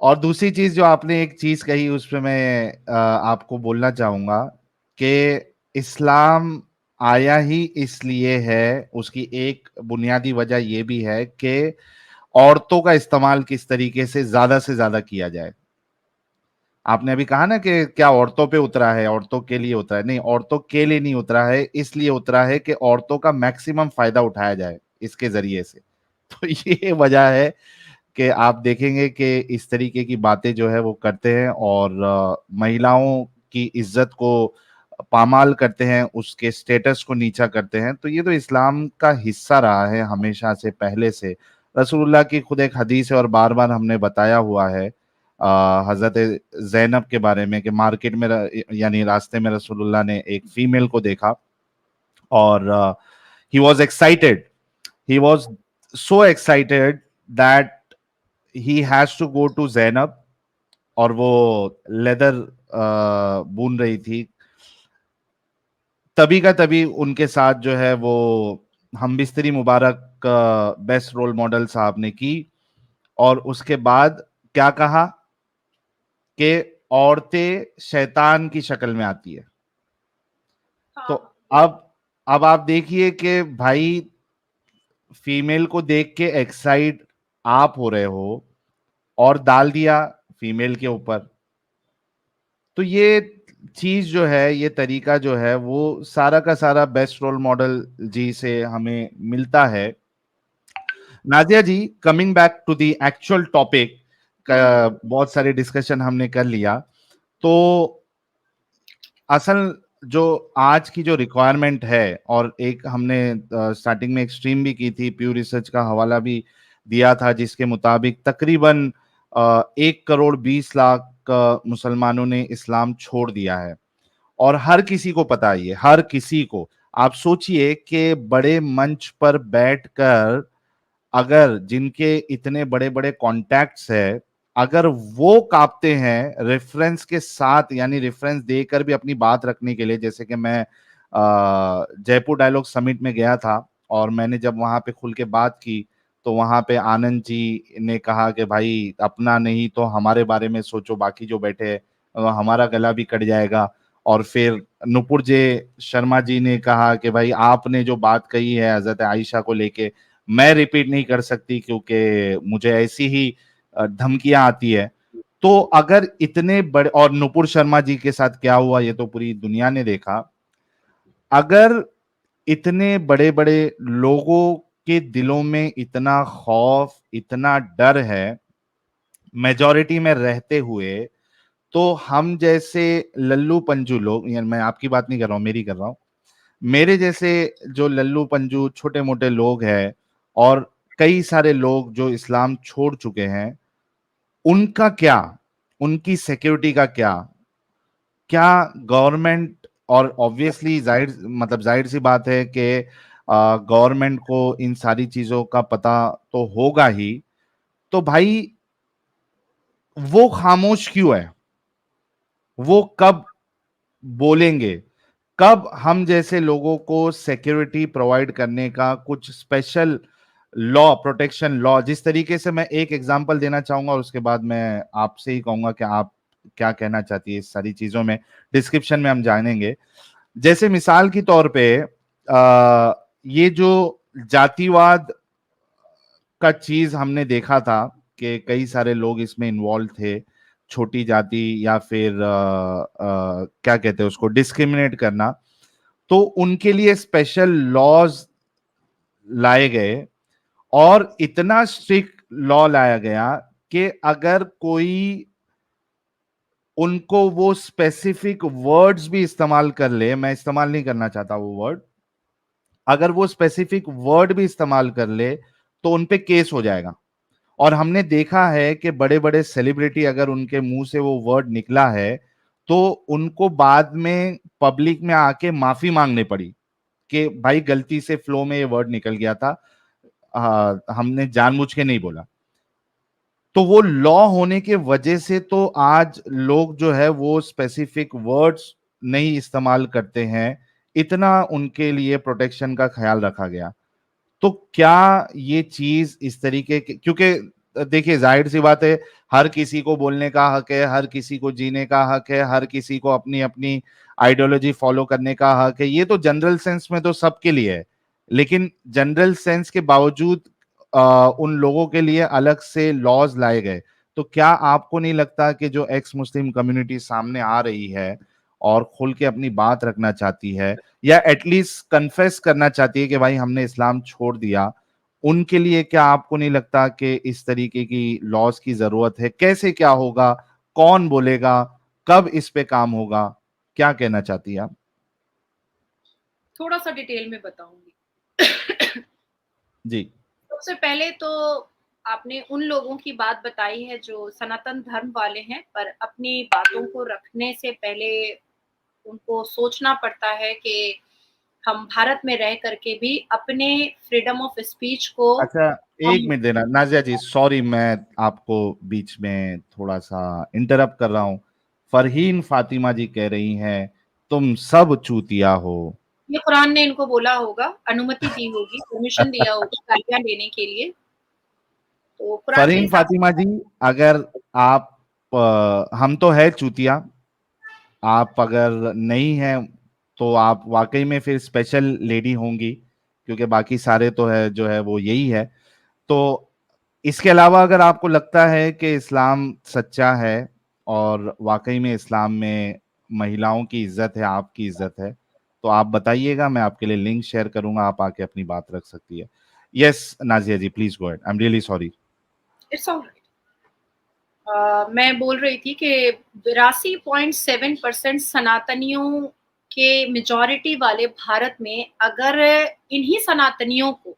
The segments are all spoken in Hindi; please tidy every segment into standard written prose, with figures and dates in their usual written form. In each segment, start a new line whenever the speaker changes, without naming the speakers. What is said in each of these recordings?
और दूसरी चीज जो आपने एक चीज कही उस पे मैं आपको बोलना चाहूंगा कि इस्लाम आया ही इसलिए है, उसकी एक बुनियादी वजह यह भी है कि औरतों का इस्तेमाल किस तरीके से ज्यादा किया जाए। आपने अभी कहा ना कि क्या औरतों पे उतरा है, औरतों के लिए उतरा है? नहीं, औरतों के लिए नहीं उतरा है, इसलिए उतरा है कि औरतों का मैक्सिमम फायदा उठाया जाए इसके जरिए से। तो ये वजह है कि आप देखेंगे कि इस तरीके की बातें जो है वो करते हैं और महिलाओं की इज्जत को पामाल करते हैं, उसके स्टेटस को नीचा करते हैं। तो ये तो इस्लाम का हिस्सा रहा है हमेशा से, पहले से। रसूलुल्लाह की खुद एक हदीस है और बार बार हमने बताया हुआ है हजरत जैनब के बारे में कि मार्केट में यानी रास्ते में रसूलुल्लाह ने एक फीमेल को देखा और he was excited, he was so excited that he has to go to Zainab. और वो लेदर बुन रही थी, तभी का तभी उनके साथ जो है वो हम बिस्तरी मुबारक बेस्ट रोल मॉडल साहब ने की। और उसके बाद क्या कहा कि औरतें शैतान की शक्ल में आती है। तो अब अब आप देखिए कि भाई फीमेल को देख के एक्साइट आप हो रहे हो और डाल दिया फीमेल के ऊपर। तो ये चीज जो है, ये तरीका जो है वो सारा का सारा बेस्ट रोल मॉडल जी से हमें मिलता है। Nazia ji, coming back to the actual topic, बहुत सारे डिस्कशन हमने कर लिया। तो असल जो आज की जो रिक्वायरमेंट है, और एक हमने स्टार्टिंग में एक स्ट्रीम भी की थी, प्यू रिसर्च का हवाला भी दिया था, जिसके मुताबिक तकरीबन 1 करोड़ 20 लाख मुसलमानों ने इस्लाम छोड़ दिया है। और हर किसी को पता है, ये हर किसी को। आप सोचिए कि बड़े मंच पर बैठकर अगर जिनके इतने बड़े बड़े कॉन्टैक्ट्स है, अगर वो कांपते हैं रेफरेंस के साथ, यानी रेफरेंस देकर भी अपनी बात रखने के लिए। जैसे कि मैं जयपुर डायलॉग समिट में गया था और मैंने जब वहां पे खुल के बात की, तो वहां पे आनंद जी ने कहा कि भाई अपना नहीं तो हमारे बारे में सोचो, बाकी जो बैठे हैं हमारा गला भी कट जाएगा। और फिर नुपुर जे शर्मा जी ने कहा कि भाई आपने जो बात कही है हजरत आयशा को लेके, मैं रिपीट नहीं कर सकती क्योंकि मुझे ऐसी ही धमकियां आती है। तो अगर इतने बड़े, और नुपुर शर्मा जी के साथ क्या हुआ ये तो पूरी दुनिया ने देखा। अगर इतने बड़े बड़े लोगों के दिलों में इतना खौफ, इतना डर है मेजॉरिटी में रहते हुए, तो हम जैसे लल्लू पंजू लोग, यानी मैं आपकी बात नहीं कर रहा हूं, मेरी कर रहा हूं, मेरे जैसे जो लल्लू पंजू छोटे मोटे लोग हैं और कई सारे लोग जो इस्लाम छोड़ चुके हैं, उनका क्या, उनकी सिक्योरिटी का क्या? क्या गवर्नमेंट, और ऑब्वियसली जाहिर मतलब जाहिर सी बात है कि गवर्नमेंट को इन सारी चीजों का पता तो होगा ही, तो भाई वो खामोश क्यों है? वो कब बोलेंगे? कब हम जैसे लोगों को सिक्योरिटी प्रोवाइड करने का कुछ स्पेशल लॉ, प्रोटेक्शन लॉ, जिस तरीके से, मैं एक एग्जांपल देना चाहूंगा और उसके बाद मैं आपसे ही कहूंगा कि आप क्या कहना चाहती है इस सारी चीजों में, डिस्क्रिप्शन में हम जानेंगे। जैसे मिसाल के तौर पे ये जो जातिवाद का चीज हमने देखा था कि कई सारे लोग इसमें इन्वॉल्व थे, छोटी जाति या फिर क्या कहते हैं उसको, डिस्क्रिमिनेट करना। तो उनके लिए स्पेशल लॉज लाए गए और इतना स्ट्रिक्ट लॉ लाया गया कि अगर कोई उनको वो स्पेसिफिक वर्ड्स भी इस्तेमाल कर ले, मैं इस्तेमाल नहीं करना चाहता वो वर्ड, अगर वो स्पेसिफिक वर्ड भी इस्तेमाल कर ले तो उनपे केस हो जाएगा। और हमने देखा है कि बड़े बड़े सेलिब्रिटी, अगर उनके मुंह से वो वर्ड निकला है तो उनको बाद में पब्लिक में आके माफी मांगने पड़ी कि भाई गलती से फ्लो में ये वर्ड निकल गया था, हमने जानबूझ के नहीं बोला। तो वो लॉ होने के वजह से तो आज लोग जो है वो स्पेसिफिक वर्ड्स नहीं इस्तेमाल करते हैं, इतना उनके लिए प्रोटेक्शन का ख्याल रखा गया। तो क्या ये चीज इस तरीके के, क्योंकि देखिए जाहिर सी बात है, हर किसी को बोलने का हक है, हर किसी को जीने का हक है, हर किसी को अपनी अपनी आइडियोलॉजी फॉलो करने का हक है, ये तो जनरल सेंस में तो सबके लिए है। लेकिन जनरल सेंस के बावजूद उन लोगों के लिए अलग से लॉज लाए गए। तो क्या आपको नहीं लगता कि जो एक्स मुस्लिम कम्युनिटी सामने आ रही है और खुल के अपनी बात रखना चाहती है, या एटलीस्ट कन्फेस करना चाहती है कि भाई हमने इस्लाम छोड़ दिया, उनके लिए क्या आपको नहीं लगता कि इस तरीके की लॉज की जरूरत है? कैसे क्या होगा, कौन बोलेगा, कब इस पे काम होगा, क्या कहना चाहती है आप?
थोड़ा सा डिटेल में बताऊंगी।
जी।
सबसे पहले तो आपने उन लोगों की बात बताई है जो सनातन धर्म वाले हैं, पर अपनी बातों को रखने से पहले उनको सोचना पड़ता है कि हम भारत में रह करके भी अपने फ्रीडम ऑफ स्पीच को
अच्छा, एक
हम।
मिनट देना नाजिया जी, सॉरी मैं आपको बीच में थोड़ा सा इंटरप्ट कर रहा हूँ। फरहीन फातिमा जी कह रही हैं तुम सब चूतिया हो।
ये कुरान ने इनको बोला होगा, अनुमति दी होगी, परमिशन दिया होगा गालियां लेने के लिए, तो कुरान के
फरहीन
हिसाब
फातिमा जी, अगर आप हम तो है चूतिया, आप अगर नहीं हैं तो आप वाकई में फिर स्पेशल लेडी होंगी, क्योंकि बाकी सारे तो है जो है वो यही है। तो इसके अलावा अगर आपको लगता है कि इस्लाम सच्चा है और वाकई में इस्लाम में महिलाओं की इज्जत है, आपकी इज्जत है, तो आप बताइएगा, मैं आपके लिए लिंक शेयर करूंगा, आप आके अपनी बात रख सकती है। Yes Nazia ji, please go ahead, I am really sorry.
से इट्स ऑलराइट। मैं बोल रही थी कि 82.7% सनातनियों के मेजॉरिटी वाले भारत में अगर इन्हीं सनातनियों को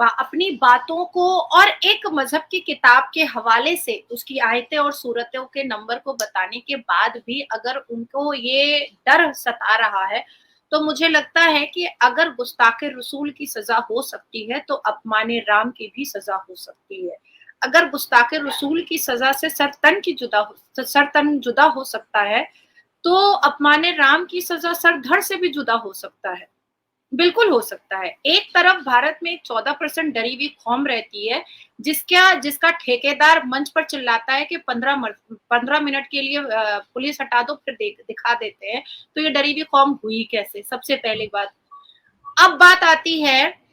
अपनी बातों को और एक मजहब की किताब के हवाले से उसकी आयतें और सूरतों के नंबर को बताने के बाद भी अगर उनको ये डर सता रहा है, तो मुझे लगता है कि अगर गुस्ताखे रसूल की सजा हो सकती है तो अपमाने राम की भी सजा हो सकती है। अगर गुस्ताखे रसूल की सजा से सर तन जुदा हो सकता है, तो अपमाने राम की सजा सर धड़ से भी जुदा हो सकता है। बिल्कुल हो सकता है। एक तरफ भारत में 14% डरी हुई कौम रहती है, जिसका ठेकेदार मंच पर चिल्लाता है कि 15 मिनट के लिए पुलिस हटा दो, फिर दिखा देते हैं। तो ये डरी हुई कौम हुई कैसे? सबसे पहली बात। अब बात आती है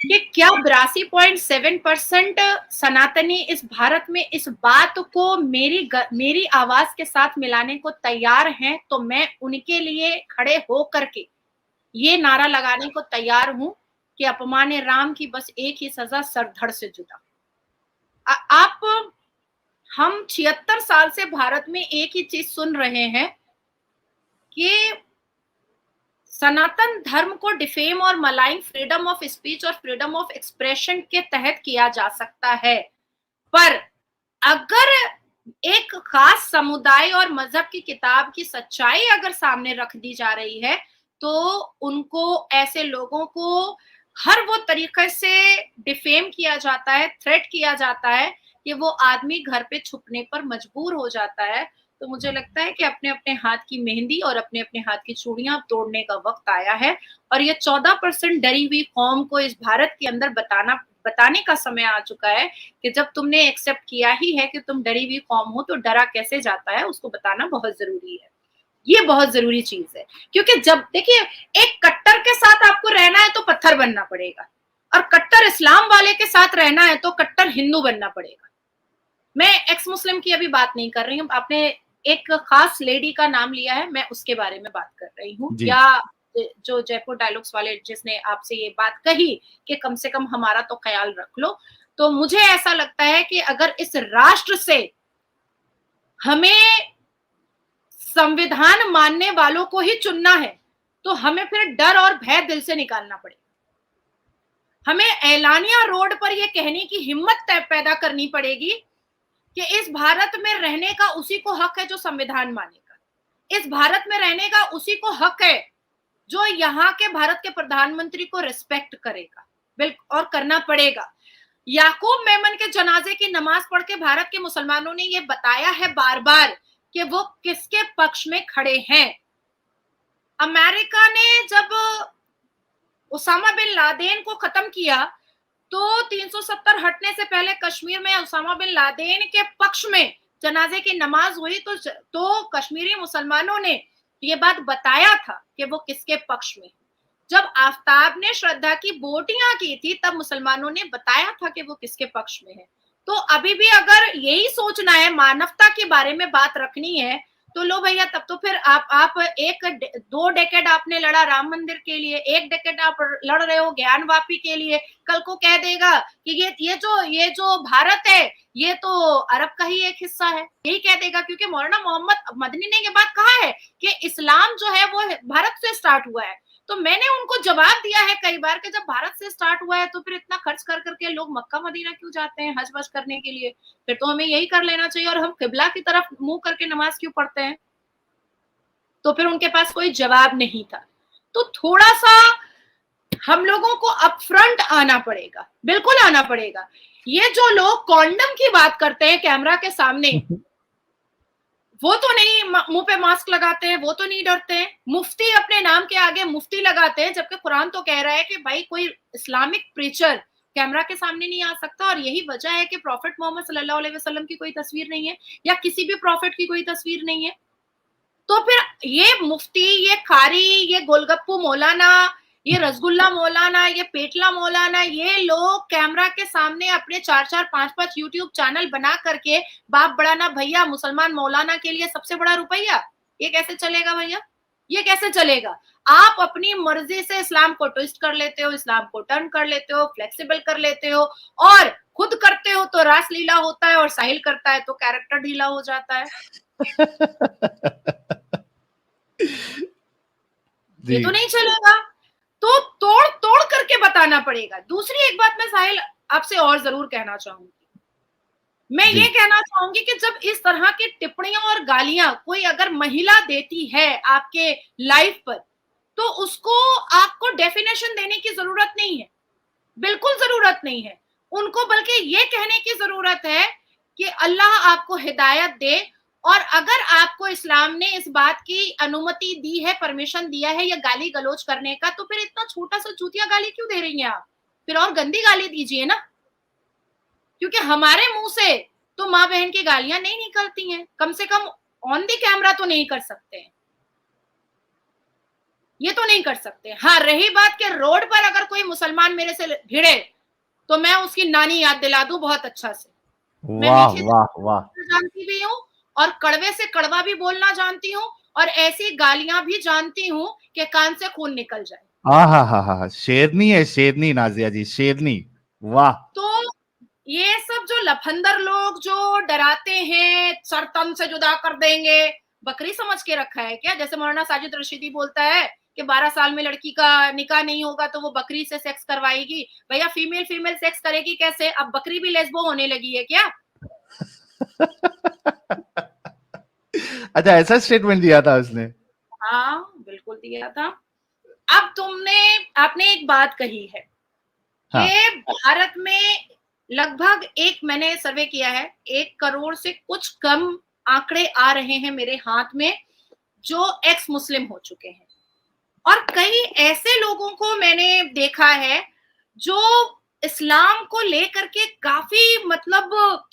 कि क्या 82.7% सनातनी इस भारत में इस बात को मेरी आवाज के साथ मिलाने को तैयार हैं, तो मैं उनके लिए खड़े हो करके ये नारा लगाने को तैयार हूं कि अपमान राम की बस एक ही सजा, सर धड़ से जुदा। आप हम 76 साल से भारत में एक ही चीज सुन रहे हैं कि सनातन धर्म को डिफेम और मलाइंग फ्रीडम ऑफ स्पीच और फ्रीडम ऑफ एक्सप्रेशन के तहत किया जा सकता है। पर अगर एक खास समुदाय और मजहब की किताब की सच्चाई अगर सामने रख दी जा रही है, तो उनको, ऐसे लोगों को हर वो तरीके से डिफेम किया जाता है, थ्रेट किया जाता है कि वो आदमी घर पे छुपने पर मजबूर हो जाता है। तो मुझे लगता है कि अपने अपने हाथ की मेहंदी और अपने अपने हाथ की चूड़ियां तोड़ने का वक्त आया है, और ये 14% डरी हुई कौम को इस भारत के अंदर बताने का समय आ चुका है कि जब तुमने एक्सेप्ट किया ही है कि तुम डरी हुई कौम हो, तो डरा कैसे जाता है उसको बताना बहुत जरूरी है। ये बहुत जरूरी चीज है, क्योंकि जब देखिए, एक कट्टर के साथ आपको रहना है तो पत्थर बनना पड़ेगा, और कट्टर इस्लाम वाले के साथ रहना है तो कट्टर हिंदू बनना पड़ेगा। मैं एक्स मुस्लिम की अभी बात नहीं कर रही हूँ, आपने एक खास लेडी का नाम लिया है, मैं उसके बारे में बात कर रही हूँ,
जी।
या जो जयपुर डायलॉग्स वाले जिसने आपसे ये बात कही कि कम से कम हमारा तो ख्याल रख लो। तो मुझे ऐसा लगता है कि अगर इस राष्ट्र से हमें संविधान मानने वालों को ही चुनना है, तो हमें फिर डर और भय दिल से निकालना पड़ेगा। हमें ऐलानिया रोड पर यह कहने की हिम्मत पैदा करनी पड़ेगी कि इस भारत में रहने का उसी को हक है जो संविधान मानेगा। इस भारत में रहने का उसी को हक है जो यहाँ के भारत के प्रधानमंत्री को रिस्पेक्ट करेगा, बिल्कुल, और करना पड़ेगा। याकूब मेमन के जनाजे की नमाज पढ़ के भारत के मुसलमानों ने यह बताया है बार बार कि वो किसके पक्ष में खड़े हैं। अमेरिका ने जब ओसामा बिन लादेन को खत्म किया, तो 370 हटने से पहले कश्मीर में उसामा बिन लादेन के पक्ष में जनाजे की नमाज हुई, तो कश्मीरी मुसलमानों ने ये बात बताया था कि वो किसके पक्ष में। जब आफ्ताब ने श्रद्धा की बोटियां की थी तब मुसलमानों ने बताया था कि वो किसके पक्ष में है। तो अभी भी अगर यही सोचना है, मानवता के बारे में बात रखनी है, तो लो भैया, तब तो फिर आप 2 डेकेड आपने लड़ा राम मंदिर के लिए, 1 डेकेड आप लड़ रहे हो ज्ञानवापी के लिए। कल को कह देगा कि ये जो भारत है ये तो अरब का ही एक हिस्सा है, यही कह देगा, क्योंकि मौलाना मोहम्मद मदनी ने ये बात कहा है कि इस्लाम जो है वो भारत से स्टार्ट हुआ है। तो मैंने उनको जवाब दिया है कई बार कि जब भारत से स्टार्ट हुआ है तो फिर इतना खर्च कर करके लोग मक्का मदीना क्यों जाते हैं हज वज करने के लिए? फिर तो हमें यही कर लेना चाहिए, और हम किबला की तरफ मुंह करके नमाज क्यों पढ़ते हैं? तो फिर उनके पास कोई जवाब नहीं था। तो थोड़ा सा हम लोगों को अपफ्रंट आना पड़ेगा, बिल्कुल आना पड़ेगा। ये जो लोग कॉन्डम की बात करते हैं कैमरा के सामने, वो तो नहीं मुंह पे मास्क लगाते हैं, वो तो नहीं डरते हैं। मुफ्ती अपने नाम के आगे मुफ्ती लगाते हैं, जबकि कुरान तो कह रहा है कि भाई कोई इस्लामिक प्रीचर कैमरा के सामने नहीं आ सकता। और यही वजह है कि प्रॉफिट मोहम्मद सल्लल्लाहु अलैहि वसल्लम की कोई तस्वीर नहीं है, या किसी भी प्रॉफिट की कोई तस्वीर नहीं है। तो फिर ये मुफ्ती, ये कारी, ये गोलगप्पू मौलाना, ये रसगुल्ला मौलाना, ये पेटला मौलाना, ये लोग कैमरा के सामने अपने 4-4, 5-5 यूट्यूब चैनल बना करके बाप बड़ाना भैया मुसलमान मौलाना के लिए सबसे बड़ा रुपया, ये कैसे चलेगा भैया? ये कैसे चलेगा? आप अपनी मर्जी से इस्लाम को ट्विस्ट कर लेते हो, इस्लाम को टर्न कर लेते हो, फ्लेक्सिबल कर लेते हो, और खुद करते हो तो रासलीला होता है, और साहिल करता है तो कैरेक्टर ढीला हो जाता है। ये तो नहीं चलेगा। तो तोड़ तोड़ करके बताना पड़ेगा। दूसरी एक बात मैं साहिल आपसे और जरूर कहना चाहूंगी, मैं ये कहना चाहूंगी कि जब इस तरह की टिप्पणियां और गालियां कोई अगर महिला देती है आपके लाइफ पर, तो उसको आपको डेफिनेशन देने की जरूरत नहीं है, बिल्कुल जरूरत नहीं है उनको, बल्कि ये कहने की जरूरत है कि अल्लाह आपको हिदायत दे। और अगर आपको इस्लाम ने इस बात की अनुमति दी है, परमिशन दिया है या गाली गलौज करने का, तो फिर इतना छोटा सा चूतिया गाली क्यों दे रही हैं आप? फिर और गंदी गाली दीजिए ना, क्योंकि हमारे मुंह से तो माँ बहन की गालियां नहीं निकलती हैं, कम से कम ऑन दी कैमरा तो नहीं कर सकते हैं, ये तो नहीं कर सकते। हाँ, रही बात के रोड पर अगर कोई मुसलमान मेरे से भिड़े तो मैं उसकी नानी याद दिला दूं बहुत अच्छा से। मैं
वाह
मीठी
वाह वाह।
जानती भी हूँ, और कड़वे से कड़वा भी बोलना जानती हूँ, और ऐसी गालियां भी जानती हूँ कि कान से खून निकल जाए।
हा, शेरनी है, शेरनी नाजिया जी, शेरनी। वाह।
तो ये सब जो लफंदर लोग जो डराते हैं सर तन से जुदा कर देंगे, बकरी समझ के रखा है क्या? जैसे मौलाना साजिद रशीदी बोलता है कि 12 साल में लड़की का निकाह नहीं होगा तो वो बकरी से सेक्स करवाएगी। भैया फीमेल फीमेल सेक्स करेगी कैसे? अब बकरी भी लेस्बो होने लगी है क्या?
अच्छा, ऐसा स्टेटमेंट दिया था उसने?
हाँ, बिल्कुल दिया था। अब आपने एक बात कही है
हाँ।
कि भारत में लगभग मैंने सर्वे किया है, 1 करोड़ से कुछ कम आंकड़े आ रहे हैं मेरे हाथ में जो एक्स मुस्लिम हो चुके हैं। और कई ऐसे लोगों को मैंने देखा है जो इस्लाम को लेकर के काफी, मतलब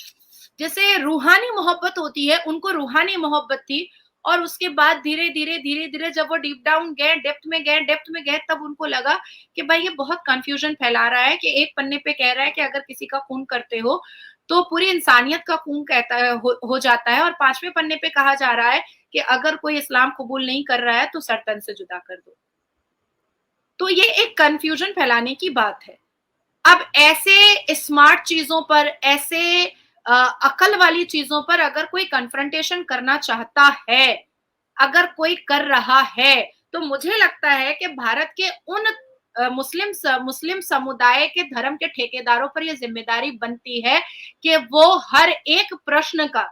जैसे रूहानी मोहब्बत होती है, उनको रूहानी मोहब्बत थी, और उसके बाद धीरे धीरे जब वो डीप डाउन गए, डेप्थ में गए, तब उनको लगा कि भाई ये बहुत कंफ्यूजन फैला रहा है, कि एक पन्ने पे कह रहा है कि अगर किसी का खून करते हो तो पूरी इंसानियत का खून कहता है हो जाता है, और 5वें पन्ने पे कहा जा रहा है कि अगर कोई इस्लाम कबूल नहीं कर रहा है तो सर तन से जुदा कर दो। तो ये एक कंफ्यूजन फैलाने की बात है। अब ऐसे स्मार्ट चीजों पर, ऐसे अकल वाली चीजों पर अगर कोई कन्फ्रंटेशन करना चाहता है, अगर कोई कर रहा है, तो मुझे लगता है कि भारत के उन मुस्लिम समुदाय के धर्म के ठेकेदारों पर यह जिम्मेदारी बनती है कि वो हर एक प्रश्न का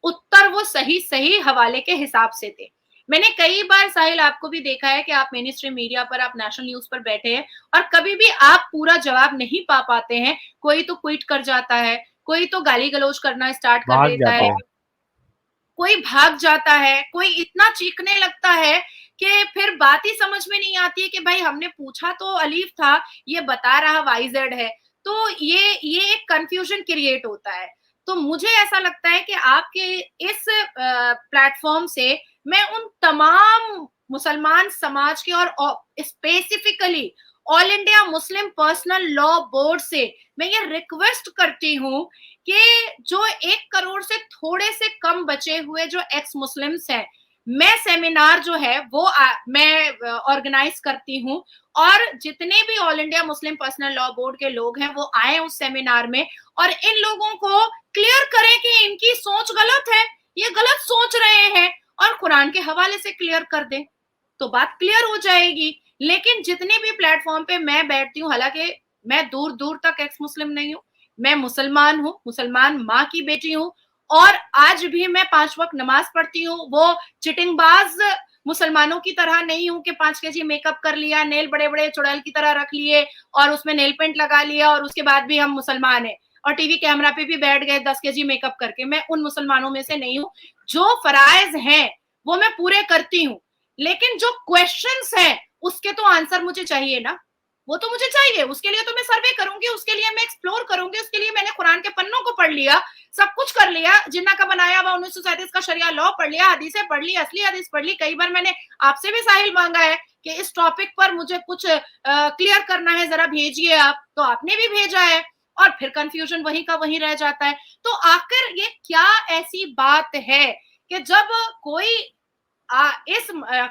उत्तर वो सही हवाले के हिसाब से दे। मैंने कई बार साहिल आपको भी देखा है कि आप मेन स्ट्रीम मीडिया पर, आप नेशनल न्यूज पर बैठे हैं, और कभी भी आप पूरा जवाब नहीं पा पाते हैं। कोई तो क्विट कर जाता है, कोई तो गाली गलौज करना स्टार्ट कर
भाग
देता
जाता
है,
है।
कोई भाग जाता है, कोई इतना चीखने लगता है कि फिर बात ही समझ में नहीं आती है कि भाई हमने पूछा तो अलीफ था, ये बता रहा वाईजेड है। तो ये एक कंफ्यूजन क्रिएट होता है। तो मुझे ऐसा लगता है कि आपके इस प्लेटफॉर्म से मैं उन तमाम मुसलमान समाज के और specifically all India Muslim personal law board से मैं ये रिक्वेस्ट करती हूँ कि जो 1 करोड़ से थोड़े से कम बचे हुए जो एक्स मुस्लिम्स हैं, मैं सेमिनार जो है वो मैं ऑर्गेनाइज करती हूँ, और जितने भी all India Muslim personal law board के लोग हैं वो आए उस सेमिनार में, और इन लोगों को क्लियर करें कि इनकी सोच गलत है, ये गलत सोच रहे हैं, और कुरान के हवाले से क्लियर कर दें तो बात क्लियर हो जाएगी। लेकिन जितने भी प्लेटफॉर्म पे मैं बैठती हूँ, हालांकि मैं दूर दूर तक एक्स मुस्लिम नहीं हूँ, मैं मुसलमान हूँ, मुसलमान माँ की बेटी हूँ, और आज भी मैं 5 वक्त नमाज पढ़ती हूँ। वो चिटिंगबाज मुसलमानों की तरह नहीं हूँ कि 5 केजी मेकअप कर लिया, नेल बड़े बड़े चुड़ैल की तरह रख लिए और उसमें नेल पेंट लगा लिया और उसके बाद भी हम मुसलमान हैं और टीवी कैमरा पे भी बैठ गए 10 केजी मेकअप करके। मैं उन मुसलमानों में से नहीं हूँ। जो फराइज हैं वो मैं पूरे करती हूँ, लेकिन जो क्वेश्चंस हैं उसके तो आंसर मुझे चाहिए ना, वो तो मुझे चाहिए। उसके लिए तो मैं सर्वे करूंगी, उसके लिए मैं एक्सप्लोर करूंगी, उसके लिए मैंने कुरान के पन्नों को पढ़ लिया, सब कुछ कर लिया, जिन्ना का बनाया हुआ 1937 का शरिया लॉ पढ़ लिया, हदीसें पढ़ ली, असली हदीस पढ़ ली। कई बार मैंने आपसे भी साहिल मांगा है कि इस टॉपिक पर मुझे कुछ क्लियर करना है, जरा भेजिए आप, तो आपने भी भेजा है, और फिर कंफ्यूजन वहीं का वहीं रह जाता है। तो आखिर ये क्या ऐसी बात है कि जब कोई इस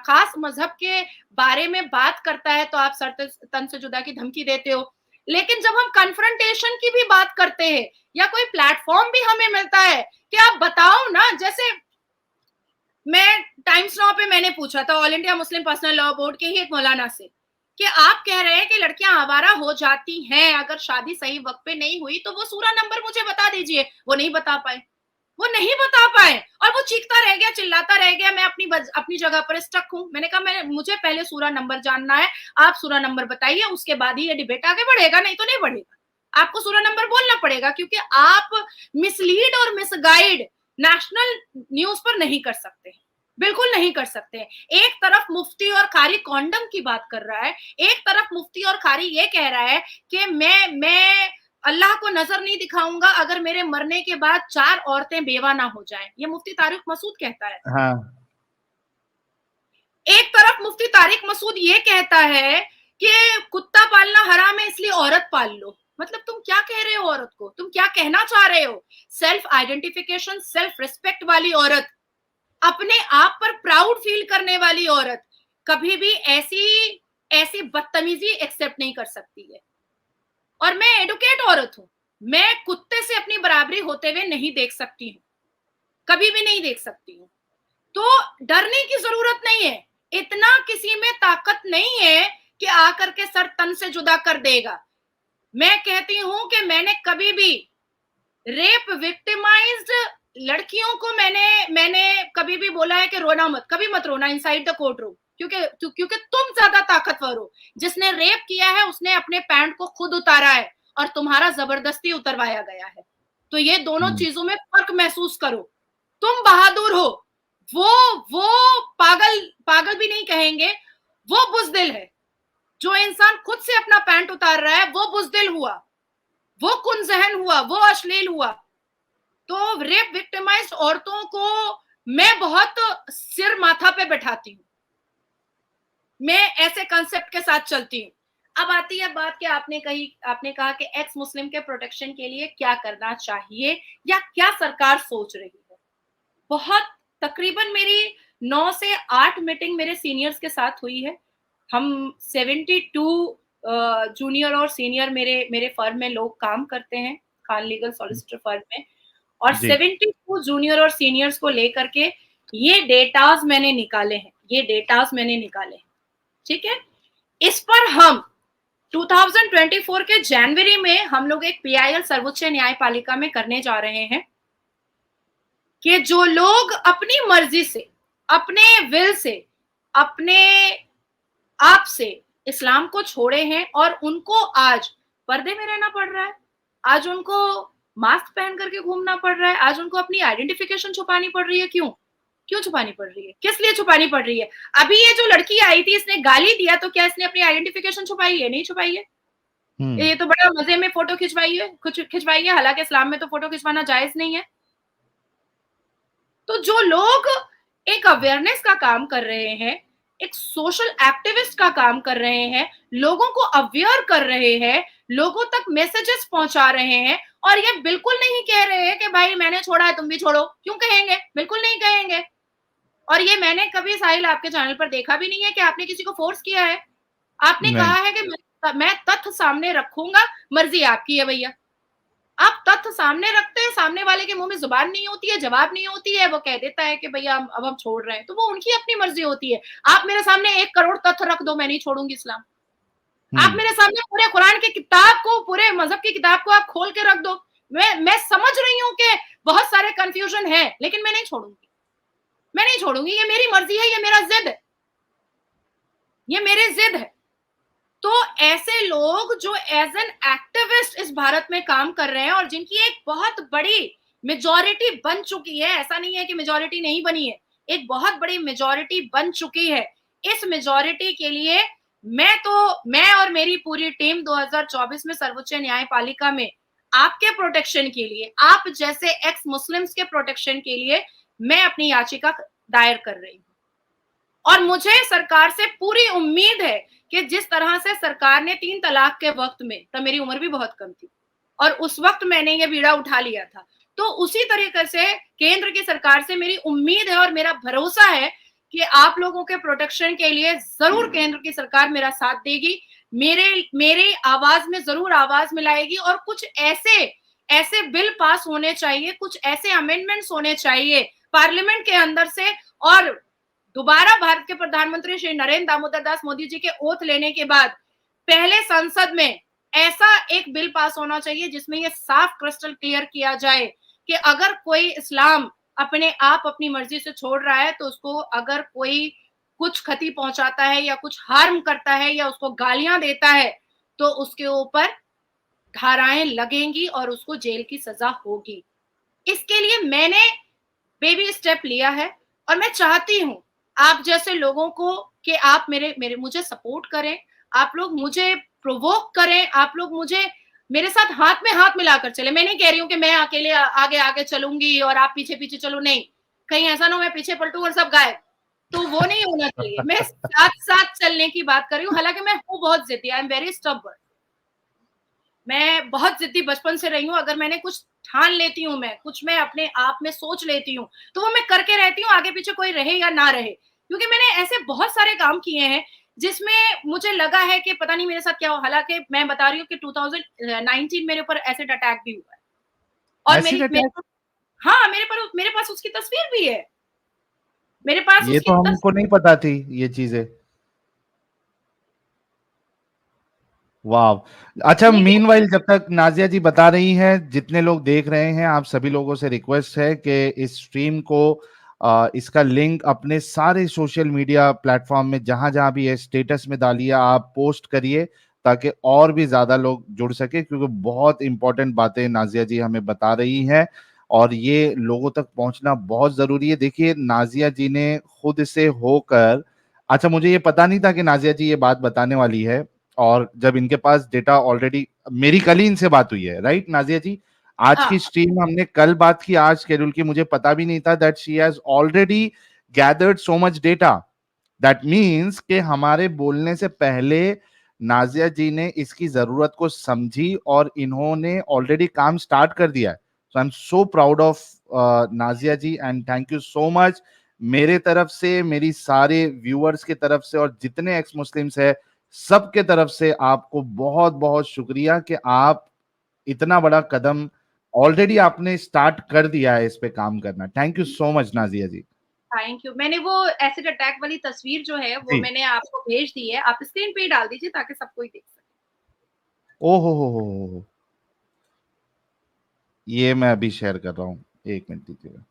खास मजहब के बारे में बात करता है तो आप सर तन से जुदा की धमकी देते हो, लेकिन जब हम कन्फ्रंटेशन की भी बात करते हैं या कोई प्लेटफॉर्म भी हमें मिलता है कि आप बताओ ना, जैसे मैं टाइम्स नाउ पे मैंने पूछा था all India Muslim personal law board के ही एक मौलाना से कि आप कह रहे हैं कि लड़कियां आवारा हो जाती हैं अगर शादी सही वक्त पे नहीं हुई, तो वो सूरा नंबर मुझे बता दीजिए। वो नहीं बता पाए, वो नहीं बता पाए, और वो चीखता रह गया, चिल्लाता रह गया, मैं अपनी जगह पर स्टक हूं। मैंने कहा मुझे पहले सूरा नंबर जानना है, आप सूरा नंबर बताइए, उसके बाद ही ये डिबेट आगे बढ़ेगा, नहीं तो नहीं बढ़ेगा। आपको सूरा नंबर बोलना पड़ेगा, क्योंकि आप मिसलीड और मिसगाइड नेशनल न्यूज पर नहीं कर सकते, बिल्कुल नहीं कर सकते। एक तरफ मुफ्ती और कारी कॉन्डम की बात कर रहा है, एक तरफ मुफ्ती और कारी ये कह रहा है कि मैं अल्लाह को नजर नहीं दिखाऊंगा अगर मेरे मरने के बाद 4 औरतें बेवा ना हो जाएं। ये मुफ्ती तारिक मसूद कहता है।
हाँ।
एक तरफ मुफ्ती तारिक मसूद ये कहता है कि कुत्ता पालना हराम है इसलिए औरत पाल लो। मतलब तुम क्या कह रहे हो औरत को, तुम क्या कहना चाह रहे हो? सेल्फ आइडेंटिफिकेशन, सेल्फ रिस्पेक्ट वाली औरत, अपने आप पर प्राउड फील करने वाली औरत कभी भी ऐसी बदतमीजी एक्सेप्ट नहीं कर सकती है। और मैं एडुकेट औरत हूं, मैं कुत्ते से अपनी बराबरी होते हुए नहीं देख सकती हूँ, कभी भी नहीं देख सकती हूँ। तो डरने की जरूरत नहीं है, इतना किसी में ताकत नहीं है कि आकर के सर तन से जुदा कर देगा। मैं कहती हूं कि मैंने कभी भी रेप विक्टिमाइज्ड लड़कियों को मैंने कभी भी बोला है कि रोना मत, कभी मत रोना इनसाइड द कोर्ट रूम, क्योंकि तुम ज्यादा ताकतवर हो। जिसने रेप किया है उसने अपने पैंट को खुद उतारा है और तुम्हारा जबरदस्ती उतरवाया गया है। तो ये दोनों चीजों में फर्क महसूस करो। तुम बहादुर हो, वो पागल भी नहीं कहेंगे, वो बुजदिल है। जो इंसान खुद से अपना पैंट उतार रहा है वो बुजदिल हुआ, वो कुनजहन हुआ, वो अश्लील हुआ। तो रेप विक्टिमाइज्ड औरतों को मैं बहुत सिर माथा पे बैठाती हूँ, मैं ऐसे कंसेप्ट के साथ चलती हूँ। अब आती है बात कि आपने कहा कि एक्स मुस्लिम के प्रोटेक्शन के लिए क्या करना चाहिए या क्या सरकार सोच रही है। बहुत तकरीबन मेरी 9 से 8 मीटिंग मेरे सीनियर्स के साथ हुई है। हम 72 जूनियर और सीनियर मेरे फर्म में लोग काम करते हैं, खान लीगल सॉलिसिटर फर्म में, और 72 जूनियर और सीनियर्स को लेकर के ये डेटाज मैंने निकाले हैं, ठीक है। इस पर हम 2024 के जनवरी में हम लोग एक PIL सर्वोच्च न्यायपालिका में करने जा रहे हैं कि जो लोग अपनी मर्जी से, अपने विल से, अपने आप से इस्लाम को छोड़े हैं और उनको आज पर्दे में रहना पड़ रहा है, आज उनको मास्क पहन करके घूमना पड़ रहा है, आज उनको अपनी आइडेंटिफिकेशन छुपानी पड़ रही है। क्यों छुपानी पड़ रही है, किस लिए छुपानी पड़ रही है? अभी ये जो लड़की आई थी इसने गाली दिया, तो क्या इसने अपनी आइडेंटिफिकेशन छुपाई है? नहीं छुपाई है। ये तो बड़ा मजे में फोटो खिंचवाइए, कुछ खिंचवाइए, हालांकि इस्लाम में तो फोटो खिंचवाना जायज नहीं है। तो जो लोग एक अवेयरनेस का काम कर रहे हैं, एक सोशल एक्टिविस्ट का काम कर रहे हैं, लोगों को अवेयर कर रहे हैं, लोगों तक मैसेजेस पहुंचा रहे हैं, और ये बिल्कुल नहीं कह रहे हैं कि भाई मैंने छोड़ा है तुम भी छोड़ो, क्यों कहेंगे, बिल्कुल नहीं कहेंगे। और ये मैंने कभी साहिल आपके चैनल पर देखा भी नहीं है कि आपने किसी को फोर्स किया है। आपने
नहीं।
कहा है कि मैं तथ्य सामने रखूंगा, मर्जी आपकी है भैया। आप तथ्य सामने रखते हैं, सामने वाले के मुंह में जुबान नहीं होती है, जवाब नहीं होती है, वो कह देता है कि भैया अब हम छोड़ रहे हैं, तो वो उनकी अपनी मर्जी होती है। आप मेरे सामने 1 करोड़ तथ्य रख दो, मैं नहीं छोड़ूंगी इस्लाम। आप
हम्म।
मेरे सामने पूरे कुरान की किताब को, पूरे मजहब की किताब को आप खोल के रख दो, मैं समझ रही हूँ कि बहुत सारे कंफ्यूजन है, लेकिन मैं नहीं छोड़ूंगी, मैं नहीं छोड़ूंगी, ये मेरी मर्जी है, ये मेरा जिद है, ये मेरी जिद है। तो ऐसे लोग जो एज एन एक्टिविस्ट इस भारत में काम कर रहे हैं, और जिनकी एक बहुत बड़ी मेजॉरिटी बन चुकी है, ऐसा नहीं है कि मेजॉरिटी नहीं बनी है, एक बहुत बड़ी मेजॉरिटी बन चुकी है। इस मेजॉरिटी के लिए मैं और मेरी पूरी टीम 2024 में सर्वोच्च न्यायपालिका में आपके प्रोटेक्शन के लिए, आप जैसे एक्स मुस्लिम्स के प्रोटेक्शन के लिए मैं अपनी याचिका दायर कर रही हूँ। और मुझे सरकार से पूरी उम्मीद है कि जिस तरह से सरकार ने 3 तलाक के वक्त में, तब मेरी उम्र भी बहुत कम थी और उस वक्त मैंने ये बीड़ा उठा लिया था, तो उसी तरीके से केंद्र की सरकार से मेरी उम्मीद है और मेरा भरोसा है कि आप लोगों के प्रोटेक्शन के लिए जरूर केंद्र की सरकार मेरा साथ देगी, मेरे मेरे आवाज में जरूर आवाज मिलाएगी, और कुछ ऐसे ऐसे बिल पास होने चाहिए, कुछ ऐसे अमेंडमेंट्स होने चाहिए पार्लियामेंट के अंदर से, और दोबारा भारत के प्रधानमंत्री श्री नरेंद्र दामोदर दास मोदी जी के ओथ लेने के बाद पहले संसद में ऐसा एक बिल पास होना चाहिए जिसमें यह साफ क्रिस्टल क्लियर किया जाए कि अगर कोई इस्लाम अपने आप अपनी मर्जी से छोड़ रहा है, तो उसको अगर कोई कुछ क्षति पहुंचाता है या कुछ हार्म करता है या उसको गालियां देता है, तो उसके ऊपर धाराएं लगेंगी और उसको जेल की सजा होगी। इसके लिए मैंने बेबी स्टेप लिया है, और मैं चाहती हूँ आप जैसे लोगों को कि आप मेरे मेरे मुझे सपोर्ट करें, आप लोग मुझे प्रोवोक करें, आप लोग मुझे मेरे साथ हाथ में हाथ मिलाकर चले। मैं नहीं कह रही हूँ कि मैं अकेले आगे आगे चलूंगी और आप पीछे पीछे चलो, नहीं, कहीं ऐसा ना हो मैं पीछे पलटू और सब गायब, तो वो नहीं होना चाहिए। मैं साथ साथ चलने की बात कर रही हूँ, हालांकि मैं हूँ बहुत जिद्दी, आई एम वेरी स्टबर्न, मैं बहुत जिद्दी बचपन से रही हूँ। अगर मैंने कुछ ठान लेती हूँ, मैं कुछ मैं अपने आप में सोच लेती हूँ, तो वो मैं करके रहती हूँ, आगे पीछे कोई रहे या ना रहे, क्योंकि मैंने ऐसे बहुत सारे काम किए हैं जिसमें मुझे लगा है कि पता नहीं मेरे साथ क्या हो। हालांकि मैं बता रही हूँ कि 2019 मेरे ऊपर एसिड अटैक भी हुआ है, और
एसिड अटैक?
हाँ, मेरे पास उसकी तस्वीर भी है, मेरे पास
ये
उसकी
तो हमको नहीं पता थी ये चीजें। वाह। अच्छा,
लेकिन
मीनवाइल जब तक नाजिया जी बता रही हैं, जितने लोग देख रहे हैं, आप सभी लोगों से रिक्वेस्ट है कि इस स्ट्रीम को इसका लिंक अपने सारे सोशल मीडिया प्लेटफॉर्म में जहां जहां भी है स्टेटस में डालिए, आप पोस्ट करिए, ताकि और भी ज्यादा लोग जुड़ सके, क्योंकि बहुत इंपॉर्टेंट बातें नाजिया जी हमें बता रही हैं और ये लोगों तक पहुंचना बहुत जरूरी है। देखिए, नाजिया जी ने खुद से होकर, अच्छा मुझे ये पता नहीं था कि नाजिया जी ये बात बताने वाली है, और जब इनके पास डेटा ऑलरेडी, मेरी कल ही इनसे बात हुई है, राइट नाजिया जी? आज की
हाँ,
स्ट्रीम हमने कल बात की, आज शेड्यूल की, मुझे पता भी नहीं था that she has already gathered so much data. That means कि हमारे बोलने से पहले नाजिया जी ने इसकी जरूरत को समझी और इन्होंने ऑलरेडी काम स्टार्ट कर दिया है। So I am so proud of Nazia ji, and thank you so much. मेरे तरफ से, मेरी सारे व्यूअर्स की तरफ से, और जितने एक्स मुस्लिम्स है सबके तरफ से आपको बहुत बहुत शुक्रिया कि आप इतना बड़ा कदम ऑलरेडी आपने स्टार्ट कर दिया है इस पे काम करना। Thank you so much Nazia ji.
Thank you. मैंने वो एसिड अटैक वाली तस्वीर जो है वो
जी।
मैंने आपको भेज दी है, आप स्क्रीन पे ही डाल दीजिए ताकि सब कोई देख सके।
ओ हो, ये मैं अभी शेयर कर रहा हूँ, एक मिनट दीजिएगा।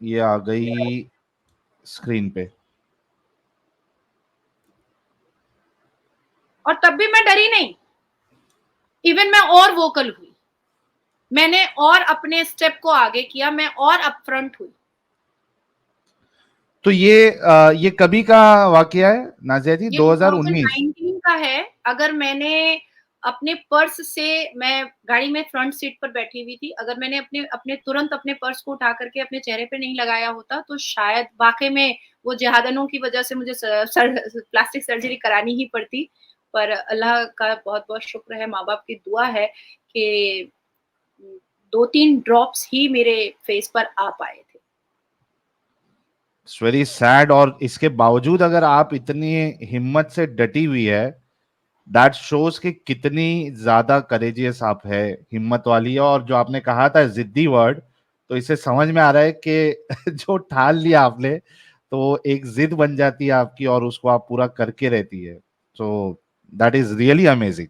ये आ गई स्क्रीन पे।
और तब भी मैं डरी नहीं, इवन मैं और वोकल हुई, मैंने और अपने स्टेप को आगे किया, मैं और अपफ्रंट हुई।
तो ये कभी का वाकया है नाज़िया जी?
ये
2019?
2019 का है। अगर मैंने अपने पर्स से, मैं गाड़ी में फ्रंट सीट पर बैठी हुई थी, अगर मैंने अपने अपने तुरंत अपने पर्स को उठा करके अपने चेहरे पे नहीं लगाया होता, तो शायद वाक़ई में वो जहादनों की वज़ह से मुझे प्लास्टिक सर्जरी करानी ही पड़ती। पर अल्लाह का बहुत-बहुत शुक्र है, माँ-बाप की दुआ है कि 2-3 ड्रॉप्स ही मेरे फेस पर आ पाए थे।
It's very sad. और इसके बावजूद अगर आप इतनी हिम्मत से डटी हुई है, दैट शोज कि कितनी ज्यादा करेजियस आप है, हिम्मत वाली है। और जो आपने कहा था जिद्दी वर्ड, तो इससे समझ में आ रहा है कि जो ठान लिया आपने, तो वो एक जिद बन जाती है आपकी और उसको आप पूरा करके रहती है। So that is really amazing.